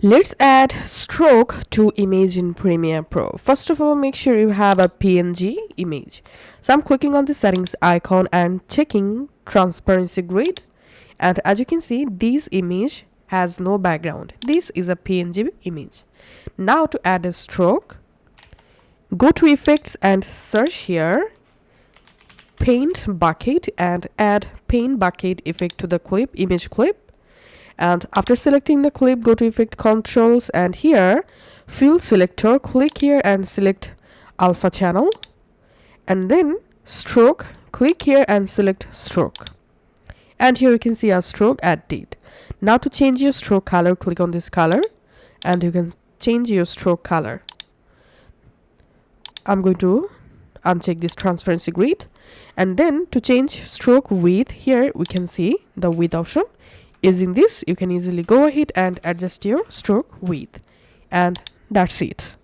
Let's add stroke to image in Premiere Pro. First of all, make sure you have a PNG image. So I'm clicking on the settings icon and checking transparency grid. And as you can see, this image has no background. This is a PNG image. Now to add a stroke, go to effects and search here paint bucket and add paint bucket effect to the clip, image clip. And after selecting the clip, go to effect controls and here fill selector, click here and select alpha channel, and then stroke, click here and select stroke, and here you can see a stroke added. Now to change your stroke color, click on this color and you can change your stroke color. I'm going to uncheck this transparency grid, and then to change stroke width, here we can see the width option. Using this, you can easily go ahead and adjust your stroke width, and that's it.